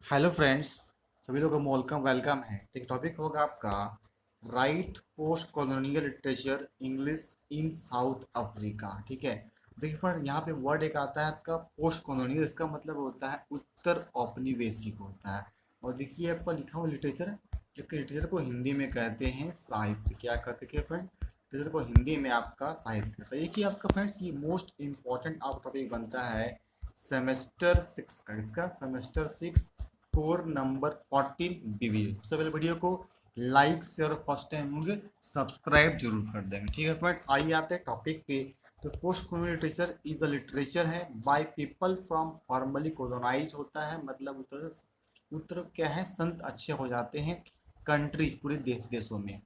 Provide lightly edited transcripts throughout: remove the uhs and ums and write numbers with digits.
Hello friends, सभी लोगों को वेलकम वेलकम है। तो टॉपिक होगा आपका right post colonial literature English in south Africa. ठीक है। देखिए फ्रेंड, यहाँ पे वर्ड एक आता है आपका पोस्ट कॉलोनियल। इसका मतलब होता है उत्तर औपनिवेशिक होता है। और देखिए आपका लिखा हुआ लिटरेचर, लिटरेचर को हिंदी में कहते हैं साहित्य। क्या कहते हैं फ्रेंड्स? लिटरेचर को हिंदी में आपका साहित्य कहता है। ये कि आपका फ्रेंड्स ये मोस्ट इंपॉर्टेंट आपका टॉपिक बनता है सेमेस्टर 6 का। इसका सेमेस्टर 6 कोर नंबर 14 बीबी। सबसे पहले वीडियो को लाइक शेयर और फर्स्ट टाइम होंगे सब्सक्राइब जरूर कर देंगे। ठीक है फ्रेंड, आइए आते हैं टॉपिक पे। तो post colonial literature is the literature है by people from formerly colonize होता है। मतलब उत्तर उत्तर क्या है, संत अच्छे हो जाते हैं कंट्रीज पूरे देशों में।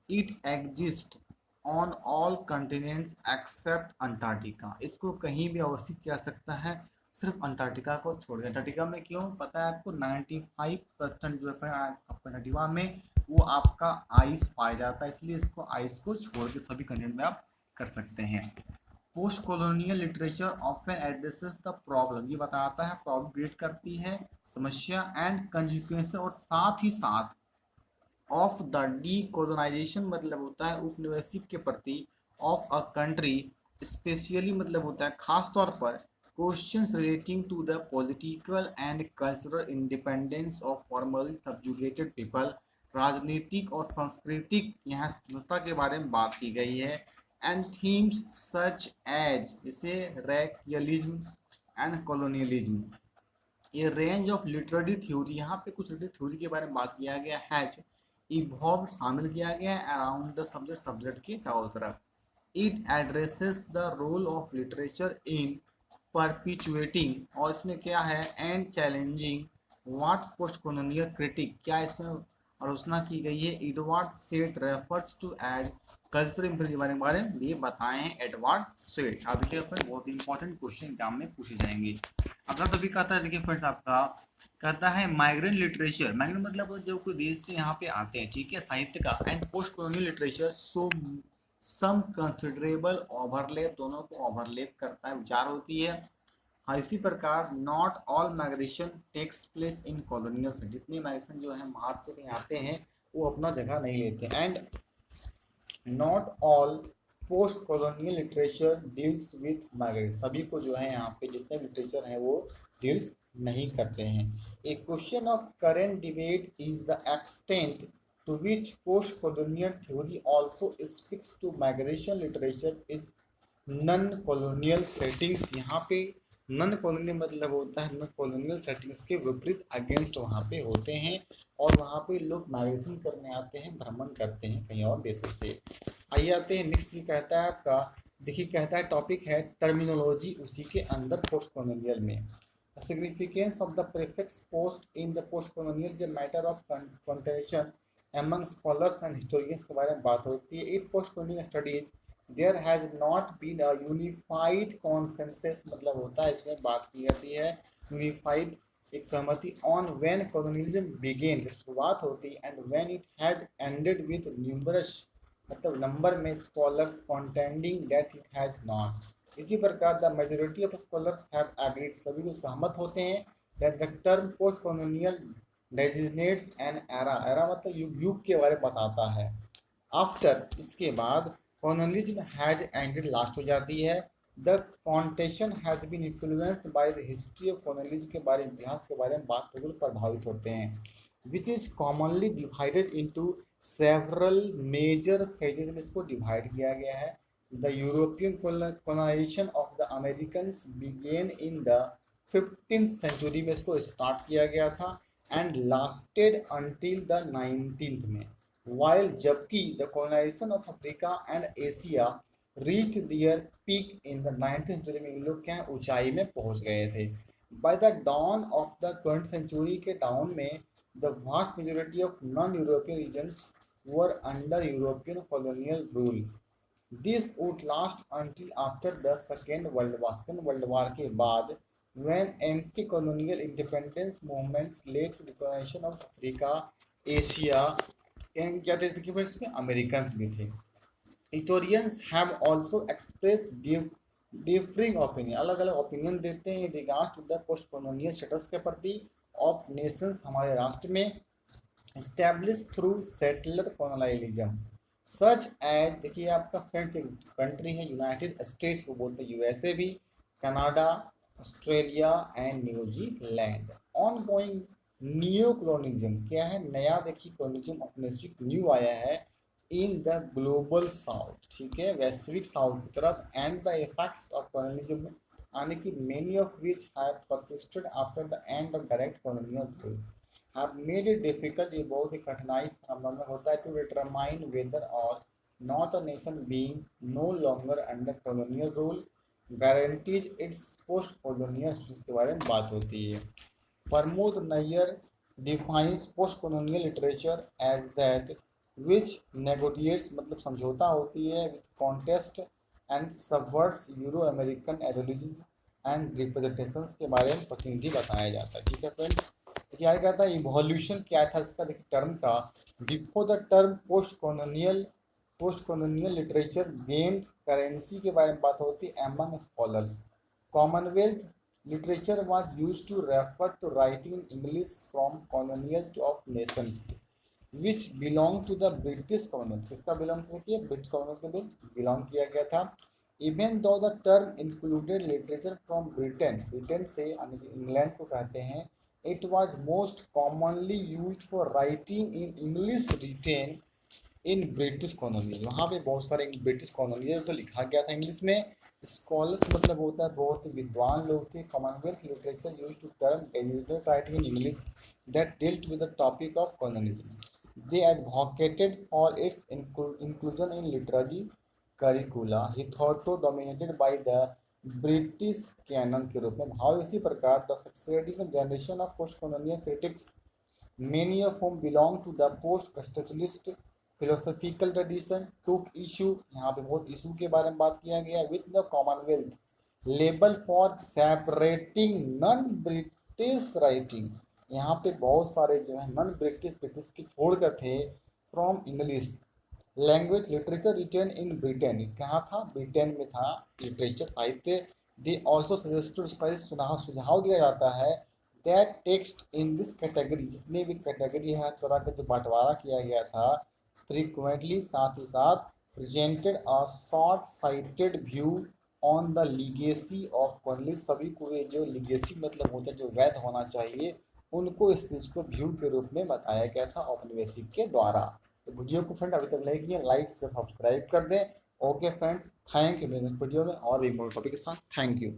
It exist on all continents except Antarctica. इसको कहीं भी अवस्थित किया जा सकता है सिर्फ अंटार्कटिका को छोड़। अंटार्कटिका में क्यों पता है आपको? 95% जो है अंटार्कटिका में वो आपका आइस पाया जाता है, इसलिए इसको आइस को छोड़ के सभी कंटिनेंट में आप कर सकते हैं। Post colonial literature often addresses the problem, ये बताता है प्रॉब्लम क्रिएट करती है समस्या एंड कंसिक्वेंस, और साथ ही साथ ऑफ द डीकोलोनाइजेशन मतलब होता है उपनिवेशिक के प्रति ऑफ अ कंट्री, स्पेशली मतलब होता है खास तौर पर questions relating to the political and cultural independence of formerly subjugated people. राजनीतिक और सांस्कृतिक यहाँ स्वतंत्रता के बारे में बात की गई है। एंड थीम्स सच एज जैसे रैकियलिज्म एंड कॉलोनियलिज्म। ये रेंज ऑफ लिटरेरी थ्योरी, यहाँ पे कुछ लिटरेरी थ्योरी के बारे में बात किया गया है, इवॉल्व शामिल किया गया है अराउंड द सब्जेक्ट सब्जेक्ट के चारों तरफ। It addresses the role of literature in perpetuating, और इसमें क्या है, and challenging what post colonial critic, क्या इसमें आलोचना की गई है। Edward Said refers to as culture impression के बारे में ये बताए हैं एडवर्ड सेड। अब देखिए फ्रेंड, बहुत इंपॉर्टेंट क्वेश्चन एग्जाम में पूछे जाएंगे। अगला टॉपिक आता है, देखिए फ्रेंड्स आपका कहता है माइग्रेंट लिटरेचर। माइग्रेंट मतलब जो कोई देश से यहाँ पे आते हैं, ठीक है, साहित्य का। And post colonial literature so some considerable overlap, दोनों को ओवरलैप करता है, विचार होती है। हाँ, इसी प्रकार not all migration takes place in colonial से, जितने माइग्रेशन जो है बाहर से कहीं आते हैं वो अपना जगह नहीं लेते। And not all post colonial literature deals with migration, सभी को जो है यहाँ पे जितने लिटरेचर हैं वो डील्स नहीं करते हैं। A question of current debate is the extent to which post colonial theory also speaks to migration literature is non colonial settings. यहाँ पे नन कॉलोनियल मतलब होता है नन कॉलोनियल सेटिंग्स के विपरीत अगेंस्ट वहाँ पे होते हैं, और वहाँ पे लोग माइग्रेशन करने आते हैं, भ्रमण करते हैं कहीं और देशों से। आइए आते हैं नेक्स्ट। ये कहता है आपका, देखिए कहता है टॉपिक है टर्मिनोलॉजी उसी के अंदर पोस्ट कॉलोनियल में। Significance of the prefix post in the post colonial is matter of contention among scholars and historians के बारे में बात होती है। In post colonial studies there has not been a unified consensus, मतलब होता है इसमें बात की जाती है यूनिफाइड एक सहमति ऑन व्हेन कॉलोनियलिज्म बिगेन, शुरुआत होती, and when it has ended with numerous मतलब नंबर में scholars contending that it has not. इसी प्रकार the majority of scholars have agreed, सभी लोग सहमत होते हैं that the term post colonial designates an era, era मतलब युग के बारे में बताता है। आफ्टर इसके बाद कॉलोनियलिज्म हैज एंडेड लास्ट हो जाती है। The contention has been influenced by the history of colonialism के बारे में, इतिहास के बारे में बात तो प्रभावित होते हैं। Which is commonly divided into several major phases में इसको डिवाइड किया गया है। The European colonisation of the American began in the 15th century में इसको स्टार्ट किया गया था and lasted until the 19th में। वाइल जबकि the colonisation of Africa and Asia reach their peak in the 19th century में, इन लोग क्या ऊंचाई में पहुंच गए थे। By the dawn of the 20th century के डाउन में the vast majority of non European regions were under European colonial rule. This would last until after the Second World War, Second World War के बाद, when anti-colonial independence movements led to declaration of Africa, Asia, and क्या थे इसमें American भी थे। Historians have also express differing opinion, अलग अलग opinion देते हैं regards to the post colonial status के प्रति ऑफ नेशंस हमारे राष्ट्र में, establish through settler colonialism such as, देखिए आपका फ्रेंड्स एक कंट्री है यूनाइटेड स्टेट्स को बोलते हैं यूएसए भी, Canada, Australia and New Zealand. On going new colonialism, क्या है नया, देखिए कॉलोनिज्म अपने न्यू आया है इन द ग्लोबल साउथ, ठीक है वैश्विक साउथ की तरफ, and the effects of colonialism आने की many of which have persisted after the end of direct colonial rule have made it difficult, ये बहुत ही कठिनाई संबंध होता है to determine whether or not a nation being no longer under colonial rule guarantees its post colonial के बारे में बात होती है। Pramod Nayar defines post colonial literature as that which negotiates, मतलब समझौता होती है with contest and subverts Euro American ideologies and representations के बारे में प्रतिनिधि बताया जाता है। ठीक है फ्रेंड्स, क्या कहता है इवोल्यूशन क्या था इसका, देखिए टर्म का, before the term post colonial literature gained currency के बारे में बात होती है among scholars. Commonwealth literature was used to refer to writing in English from colonial to of nations which belong to the British commonwealth, किसका belong किया, British commonwealth के belong किया गया था। Even though the term included literature from Britain, Britain से England को कहते हैं, it was most commonly used for writing in English written in British colonies, वहाँ पे बहुत सारे ब्रिटिश कॉलोनियल तो लिखा गया था इंग्लिश में। स्कॉलर्स मतलब होता है बहुत ही विद्वान लोग थे। Commonwealth literature use to term deliberate writing in English that dealt with the topic of colonialism. They advocated for its inclusion in literary curricula हिथॉटो dominated by the British canon के रूप में भाव। इसी प्रकार the successive generation of post colonial critics many of whom belong to the post structuralist philosophical tradition took issue, यहाँ पे बहुत इशू के बारे में बात किया गया with the commonwealth label for separating non British writing, यहाँ पे बहुत सारे जो है नॉन ब्रिटिश के छोड़कर थे from English language literature written in Britain, कहाँ था, ब्रिटेन में था लिटरेचर साहित्य। दे ऑल्सो सजेस्टेड, सुझाव दिया जाता है that text in this category, जितने भी कैटेगरी है तरह का जो बंटवारा किया गया था, फ्रीक्वेंटली साथ ही साथ presented a short sighted view on the legacy of colony, सभी को ये जो लीगेसी मतलब होता है जो वैध होना चाहिए, उनको इस चीज़ को व्यू के रूप में बताया गया था औपनिवेशिक के द्वारा। तो वीडियो को फ्रेंड अभी तक लाइक किया, लाइक से सब्सक्राइब कर दें। Okay friends, thank you. Next video में और भी टॉपिक के साथ, थैंक यू।